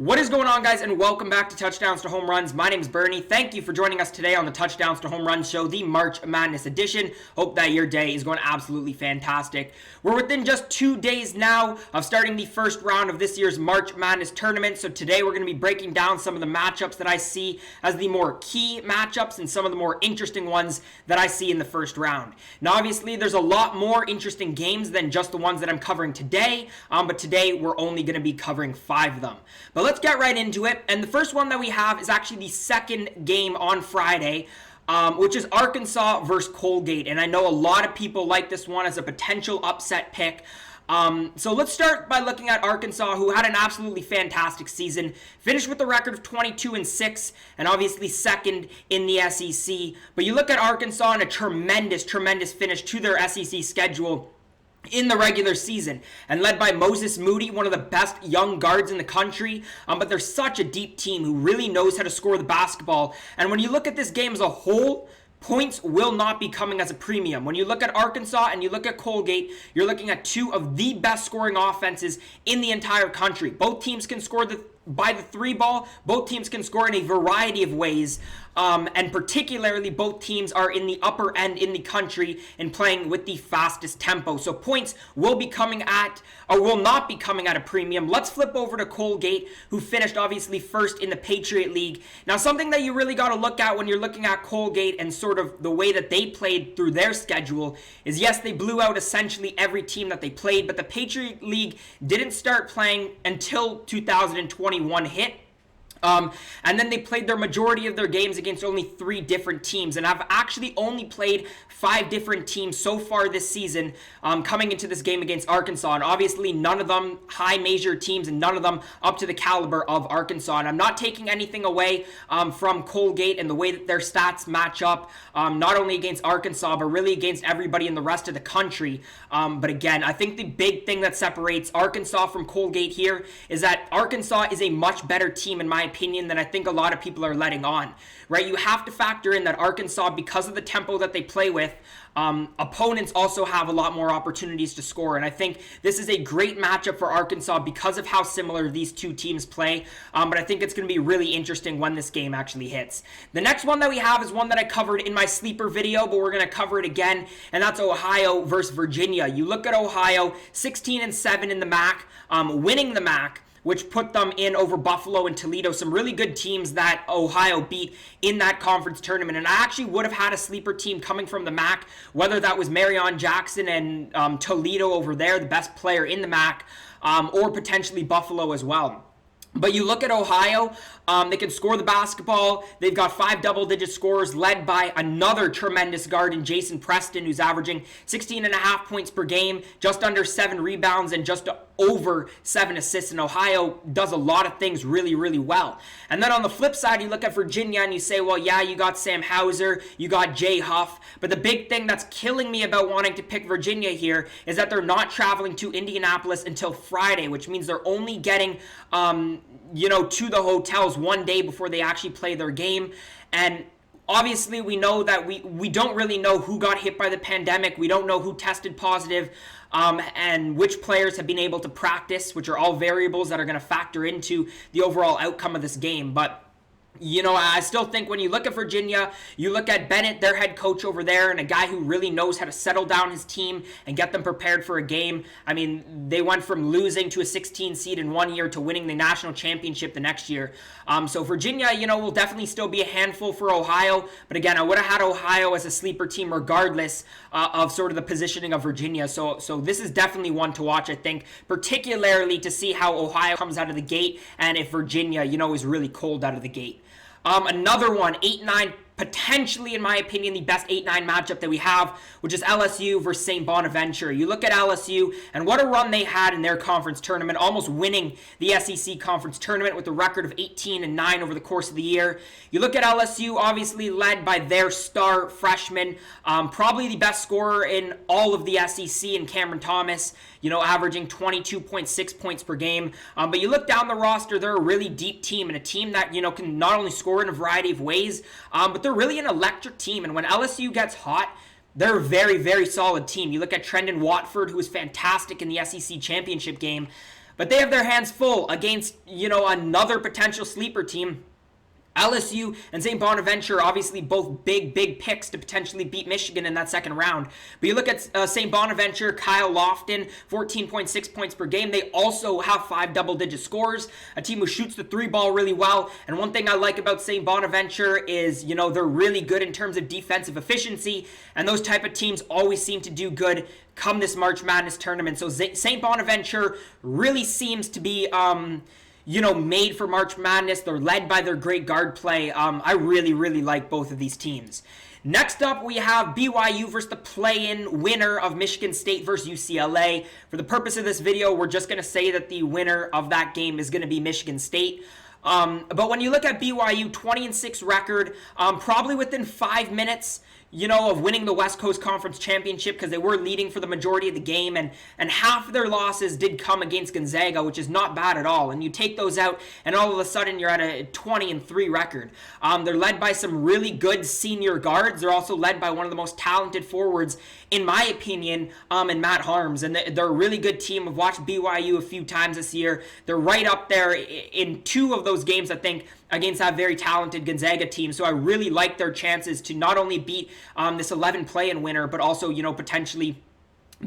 What is going on, guys, and welcome back to Touchdowns to Home Runs. My name is Bernie. Thank you for joining us today on the Touchdowns to Home Runs show, the March Madness edition. Hope that your day is going absolutely fantastic. We're within just 2 days now of starting the first round of this year's March Madness tournament. So today we're going to be breaking down some of the matchups that I see as the more key matchups and some of the more interesting ones that I see in the first round. Now, obviously, there's a lot more interesting games than just the ones that I'm covering today, but today we're only going to be covering 5 of them. But let's get right into it. And the first one that we have is actually the second game on Friday, which is Arkansas versus Colgate. And I know a lot of people like this one as a potential upset pick. So let's start by looking at Arkansas, who had an absolutely fantastic season, finished with a record of 22-6, and obviously second in the SEC. But you look at Arkansas and a tremendous finish to their SEC schedule in the regular season, and led by Moses Moody, one of the best young guards in the country. But they're such a deep team who really knows how to score the basketball. And when you look at this game as a whole, points will not be coming as a premium. When you look at Arkansas and you look at Colgate, you're looking at two of the best scoring offenses in the entire country. Both teams can score by the three ball. Both teams can score in a variety of ways. And particularly, both teams are in the upper end in the country and playing with the fastest tempo. So points will be coming at, or will not be coming at a premium. Let's flip over to Colgate, who finished obviously first in the Patriot League. Now, something that you really got to look at when you're looking at Colgate and sort of the way that they played through their schedule is, yes, they blew out essentially every team that they played, but the Patriot League didn't start playing until 2021 hit. And then they played their majority of their games against only 3 different teams. And I've actually only played 5 different teams so far this season coming into this game against Arkansas. And obviously none of them high major teams and none of them up to the caliber of Arkansas. And I'm not taking anything away from Colgate and the way that their stats match up, not only against Arkansas, but really against everybody in the rest of the country. But again, I think the big thing that separates Arkansas from Colgate here is that Arkansas is a much better team, in my opinion, than I think a lot of people are letting on, right? You have to factor in that Arkansas, because of the tempo that they play with, opponents also have a lot more opportunities to score. And I think this is a great matchup for Arkansas because of how similar these two teams play. But I think it's going to be really interesting when this game actually hits. The next one that we have is one that I covered in my sleeper video, but we're going to cover it again, and that's Ohio versus Virginia. You look at Ohio, 16-7 in the MAC, winning the MAC, which put them in over Buffalo and Toledo, some really good teams that Ohio beat in that conference tournament. And I actually would have had a sleeper team coming from the MAC, whether that was Marion Jackson and Toledo over there, the best player in the MAC, or potentially Buffalo as well. But you look at Ohio, they can score the basketball. They've got 5 double-digit scorers led by another tremendous guard in Jason Preston, who's averaging 16.5 points per game, just under 7 rebounds, and just over 7 assists. And Ohio does a lot of things really, really well. And then on the flip side, you look at Virginia and you say, well, yeah, you got Sam Hauser, you got Jay Huff. But the big thing that's killing me about wanting to pick Virginia here is that they're not traveling to Indianapolis until Friday, which means they're only getting to the hotels one day before they actually play their game. And obviously, we know that we don't really know who got hit by the pandemic. We don't know who tested positive, and which players have been able to practice, which are all variables that are going to factor into the overall outcome of this game. But I still think when you look at Virginia, you look at Bennett, their head coach over there, and a guy who really knows how to settle down his team and get them prepared for a game. I mean, they went from losing to a 16 seed in 1 year to winning the national championship the next year. So Virginia, will definitely still be a handful for Ohio. But again, I would have had Ohio as a sleeper team regardless of sort of the positioning of Virginia. So this is definitely one to watch, I think, particularly to see how Ohio comes out of the gate and if Virginia, is really cold out of the gate. Another one, 8-9, potentially, in my opinion, the best 8-9 matchup that we have, which is LSU versus St.Bonaventure. You look at LSU and what a run they had in their conference tournament, almost winning the SEC conference tournament with a record of 18-9 over the course of the year. You look at LSU, obviously led by their star freshman, probably the best scorer in all of the SEC in Cameron Thomas, averaging 22.6 points per game. But you look down the roster, they're a really deep team and a team that, can not only score in a variety of ways, but they're really an electric team. And when LSU gets hot, they're a very, very solid team. You look at Trendon Watford, who was fantastic in the SEC championship game. But they have their hands full against, another potential sleeper team. LSU and St. Bonaventure, obviously both big picks to potentially beat Michigan in that second round. But you look at St. Bonaventure, Kyle Lofton, 14.6 points per game. They also have 5 double-digit scores, a team who shoots the 3-ball really well. And one thing I like about St. Bonaventure is, they're really good in terms of defensive efficiency. And those type of teams always seem to do good come this March Madness tournament. So St. Bonaventure really seems to be made for March Madness. They're led by their great guard play. I really like both of these teams. Next up, we have BYU versus the play-in winner of Michigan State versus UCLA. For the purpose of this video, we're just going to say that the winner of that game is going to be Michigan State. But when you look at BYU, 20-6 record, probably within 5 minutes, of winning the West Coast Conference Championship, because they were leading for the majority of the game, and half of their losses did come against Gonzaga, which is not bad at all. And you take those out, and all of a sudden you're at a 20-3 record. They're led by some really good senior guards. They're also led by one of the most talented forwards, in my opinion, in Matt Harms. And they're a really good team. I've watched BYU a few times this year. They're right up there in 2 of those games, I think, against that very talented Gonzaga team. So I really like their chances to not only beat this 11 play-in winner, but also, potentially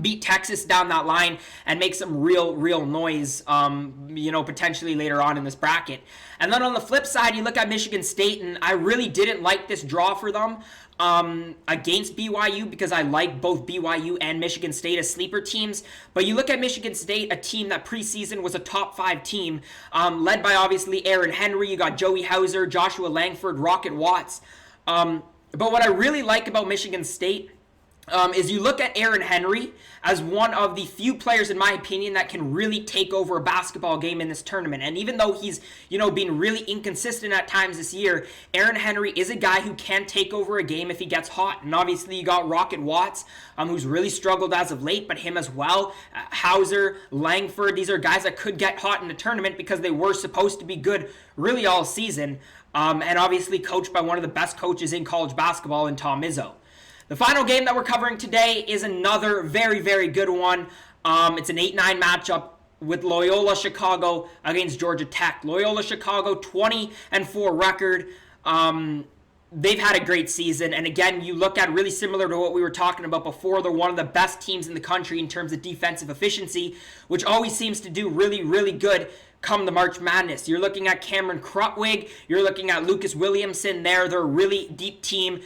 beat Texas down that line and make some real noise, potentially later on in this bracket. And then on the flip side, you look at Michigan State, and I really didn't like this draw for them against BYU, because I like both BYU and Michigan State as sleeper teams. But you look at Michigan State, a team that preseason was a top 5 team, led by obviously Aaron Henry. You got Joey Hauser, Joshua Langford, Rocket Watts. But what I really like about Michigan State is you look at Aaron Henry as one of the few players, in my opinion, that can really take over a basketball game in this tournament. And even though he's, been really inconsistent at times this year, Aaron Henry is a guy who can take over a game if he gets hot. And obviously you got Rocket Watts, who's really struggled as of late, but him as well. Hauser, Langford, these are guys that could get hot in the tournament because they were supposed to be good really all season. And obviously coached by one of the best coaches in college basketball in Tom Izzo. The final game that we're covering today is another very good one. It's an 8-9 matchup with Loyola Chicago against Georgia Tech. Loyola Chicago, 20-4 record. They've had a great season. And again, you look at really similar to what we were talking about before. They're one of the best teams in the country in terms of defensive efficiency, which always seems to do really good come the March Madness. You're looking at Cameron Krutwig. You're looking at Lucas Williamson there. They're a really deep team.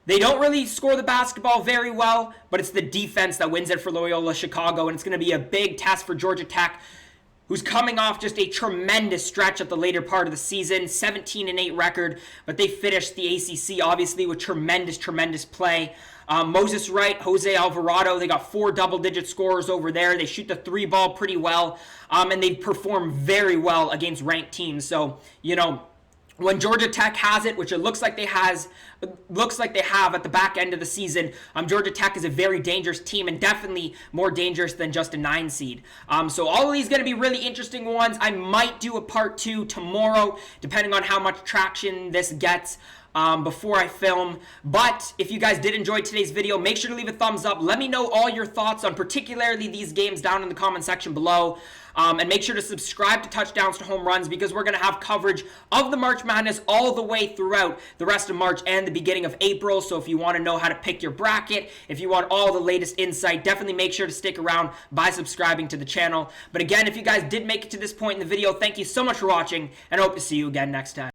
They don't really score the basketball very well, but it's the defense that wins it for Loyola Chicago, and it's going to be a big test for Georgia Tech, who's coming off just a tremendous stretch at the later part of the season, 17-8 record, but they finished the ACC, obviously, with tremendous play. Moses Wright, Jose Alvarado, they got 4 double-digit scorers over there. They shoot the 3-ball pretty well, and they perform very well against ranked teams. So, when Georgia Tech has it, which it looks like they have at the back end of the season, Georgia Tech is a very dangerous team, and definitely more dangerous than just a 9 seed. So all of these going to be really interesting ones. I might do a part 2 tomorrow, depending on how much traction this gets before I film. But if you guys did enjoy today's video, make sure to leave a thumbs up. Let me know all your thoughts on particularly these games down in the comment section below. And make sure to subscribe to Touchdowns to Home Runs, because we're going to have coverage of the March Madness all the way throughout the rest of March and the beginning of April. So if you want to know how to pick your bracket, if you want all the latest insight, definitely make sure to stick around by subscribing to the channel. But again, if you guys did make it to this point in the video, thank you so much for watching, and I hope to see you again next time.